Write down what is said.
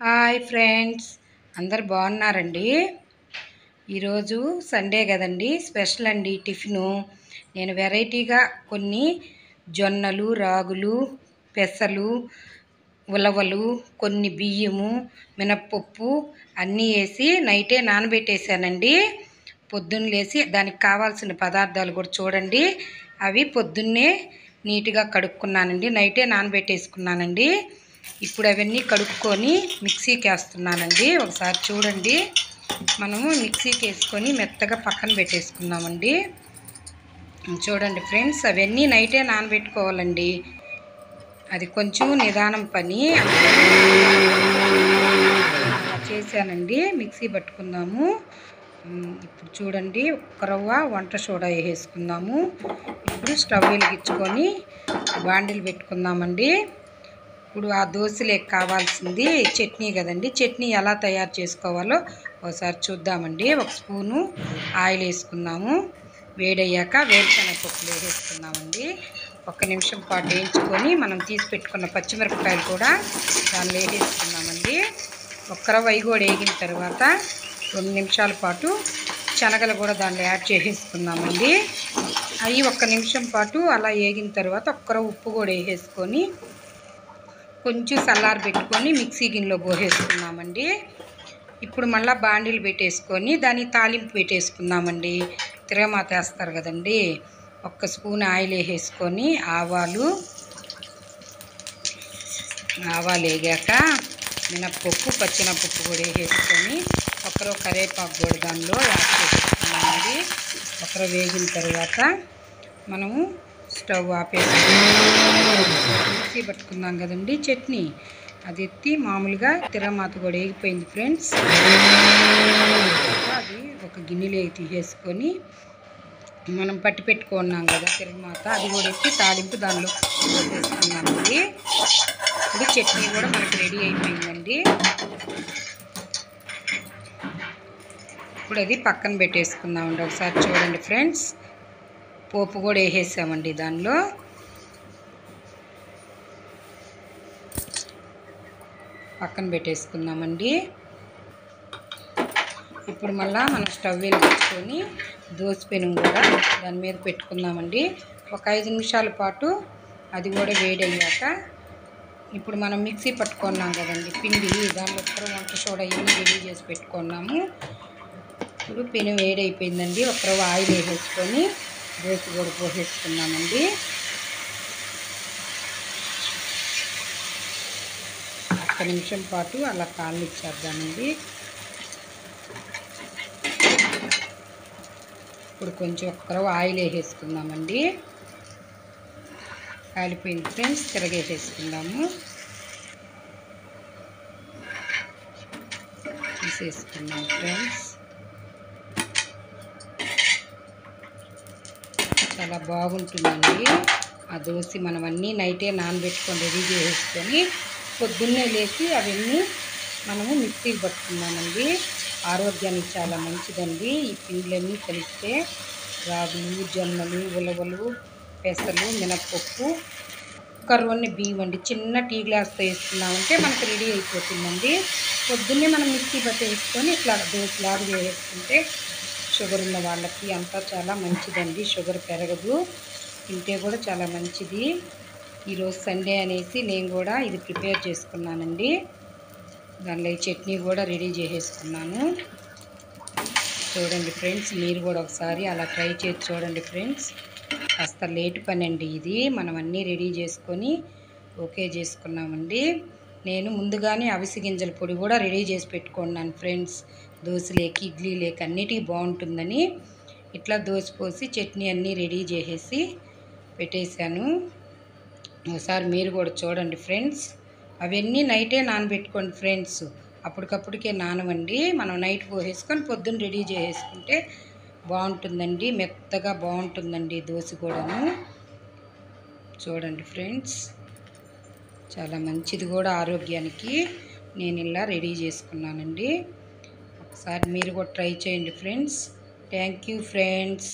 Hi friends, అందరు బాగున్నారండి. ఈరోజు సండే కదండి, స్పెషల్ అండి టిఫిను. నేను వెరైటీగా కొన్ని జొన్నలు, రాగులు, పెసలు, ఉలవలు, కొన్ని బియ్యము, మినప్పప్పు అన్నీ వేసి నైటే నానబెట్టేసానండి. పొద్దున్న లేసి దానికి కావాల్సిన పదార్థాలు కూడా చూడండి. అవి పొద్దున్నే నీట్గా కడుక్కున్నానండి, నైటే నానబెట్టేసుకున్నానండి. ఇప్పుడు అవన్నీ కడుక్కొని మిక్సీకి వేస్తున్నానండి. ఒకసారి చూడండి. మనము మిక్సీకి వేసుకొని మెత్తగా పక్కన పెట్టేసుకున్నామండి. చూడండి ఫ్రెండ్స్, అవన్నీ నైటే నానబెట్టుకోవాలండి. అది కొంచెం నిదానం పని. అలా చేశానండి. మిక్సీ పట్టుకుందాము. ఇప్పుడు చూడండి, ఒక్క రవ్వ వంట సోడా వేసుకుందాము. ఇప్పుడు స్టవ్ వెలిగించుకొని బాండిలు పెట్టుకుందామండి. ఇప్పుడు ఆ దోశలకు కావాల్సింది చట్నీ కదండి. చట్నీ ఎలా తయారు చేసుకోవాలో ఒకసారి చూద్దామండి. ఒక స్పూను ఆయిల్ వేసుకుందాము. వేడయ్యాక వేరుశనగ పప్పులు వేసుకుందామండి. 1 నిమిషం పాటు వేయించుకొని మనం తీసి పెట్టుకున్న పచ్చిమిరపకాయలు కూడా దానిలో వేసుకుందామండి. రవ్వ అవి కూడా వేగిన తర్వాత 2 నిమిషాల పాటు శనగలు కూడా దానిలో యాడ్ చేసేసుకుందామండి. అవి 1 నిమిషం పాటు అలా వేగిన తర్వాత రవ్వ ఉప్పు కూడా వేసుకొని కొంచెం చల్లారి పెట్టుకొని మిక్సీ గిన్నెలో పోసేసుకున్నామండి. ఇప్పుడు మళ్ళీ బాండీలు పెట్టేసుకొని దాన్ని తాలింపు పెట్టేసుకుందామండి. తిరగమాత వేస్తారు కదండి. 1 స్పూన్ ఆయిల్ వేసుకొని ఆవాలు వేగాక మినప్పప్పు, పచ్చినపప్పు కూడా వేసుకొని కరివేపాకు కూడా దానిలో యాడ్ చేసుకున్నామండి. వేగిన తర్వాత మనము స్టవ్ ఆపేసుకుని మిక్సీ పట్టుకున్నాం కదండి చట్నీ, అది ఎత్తి మామూలుగా తిరగమాత కూడా వేగిపోయింది ఫ్రెండ్స్. అది ఒక గిన్నెలో తీసేసుకొని మనం పట్టి పెట్టుకున్నాం కదా తిరగమాత, అది కూడా ఎత్తి తాలింపు దానిలో వేసేసుకున్నామండి. ఇప్పుడు చట్నీ కూడా మనకు రెడీ అయిపోయిందండి. ఇప్పుడు అది పక్కన పెట్టేసుకుందామండి. ఒకసారి చూడండి ఫ్రెండ్స్, పోపు కూడా వేసేసామండి దానిలో. పక్కన పెట్టేసుకుందామండి. ఇప్పుడు మళ్ళీ మనం స్టవ్ వెలిగించుకొని దోశ పెనం కూడా దాని మీద పెట్టుకుందామండి. ఒక 5 నిమిషాల పాటు అది కూడా వేడయ్యాక ఇప్పుడు మనం మిక్సీ పట్టుకున్నాం కదండి పిండి, దానిలో వంట సోడా ఇవన్నీ రెడీ చేసి పెట్టుకున్నాము. ఇప్పుడు పెనం వేడైపోయిందండి. రవ్వ ఆయిల్ వేసేసుకొని దోశ కూడా పోసేసుకున్నామండి. 1 నిమిషం పాటు అలా కాలనిచ్చేద్దామండి. ఇప్పుడు కొంచెం రవ్వ ఆయిల్ వేసేసుకుందామండి. కాలిపోయింది ఫ్రెండ్స్, తిరగేసేసుకుందాము. తీసేసుకున్నాం ఫ్రెండ్స్. చాలా బాగుంటుందండి ఆ దోశ. మనం అన్నీ నైటే నానబెట్టుకొని రెడీ చేసుకొని పొద్దున్నే లేచి అవన్నీ మనము మిక్సీకి పట్టుకున్నామండి. ఆరోగ్యానికి చాలా మంచిదండి ఈ పిండిలన్నీ కలిస్తే. రాగులు, జొన్నలు, ఉలవలు, పెసలు, మినప్పప్పు, కరువన్ని బియ్యం అండి. చిన్న టీ గ్లాస్తో వేసుకున్నామంటే మనకు రెడీ అయిపోతుందండి. పొద్దున్నే మనం మిక్సీ పట్టి వేసుకొని ఇట్లా దోశలాగా వేసుకుంటే షుగర్ ఉన్న వాళ్ళకి అంతా చాలా మంచిదండి. షుగర్ పెరగదు, తింటే కూడా చాలా మంచిది. ఈరోజు సండే అనేసి నేను కూడా ఇది ప్రిపేర్ చేసుకున్నానండి. దానిలో చట్నీ కూడా రెడీ చేసేసుకున్నాను. చూడండి ఫ్రెండ్స్, మీరు కూడా ఒకసారి అలా ట్రై చేసి చూడండి ఫ్రెండ్స్. కాస్త లేట్ పని అండి ఇది. మనం అన్నీ రెడీ చేసుకొని ఓకే చేసుకున్నామండి. నేను ముందుగానే అవిసె గింజల పొడి కూడా రెడీ చేసి పెట్టుకున్నాను ఫ్రెండ్స్. దోశలేకి, ఇడ్లీలేకి అన్నిటికీ బాగుంటుందని ఇట్లా దోశ పోసి చట్నీ అన్నీ రెడీ చేసేసి పెట్టేశాను. ఒకసారి మీరు కూడా చూడండి ఫ్రెండ్స్. అవన్నీ నైటే నానబెట్టుకోండి ఫ్రెండ్స్, అప్పటికప్పటికే నానవండి. మనం నైట్ పోసేసుకొని పొద్దున్న రెడీ చేసేసుకుంటే బాగుంటుందండి. మెత్తగా బాగుంటుందండి దోశ కూడాను. చూడండి ఫ్రెండ్స్, చాలా మంచిది కూడా ఆరోగ్యానికి. నేను ఇలా రెడీ చేసుకున్నానండి. ఒకసారి మీరు కూడా ట్రై చేయండి ఫ్రెండ్స్. Thank you friends.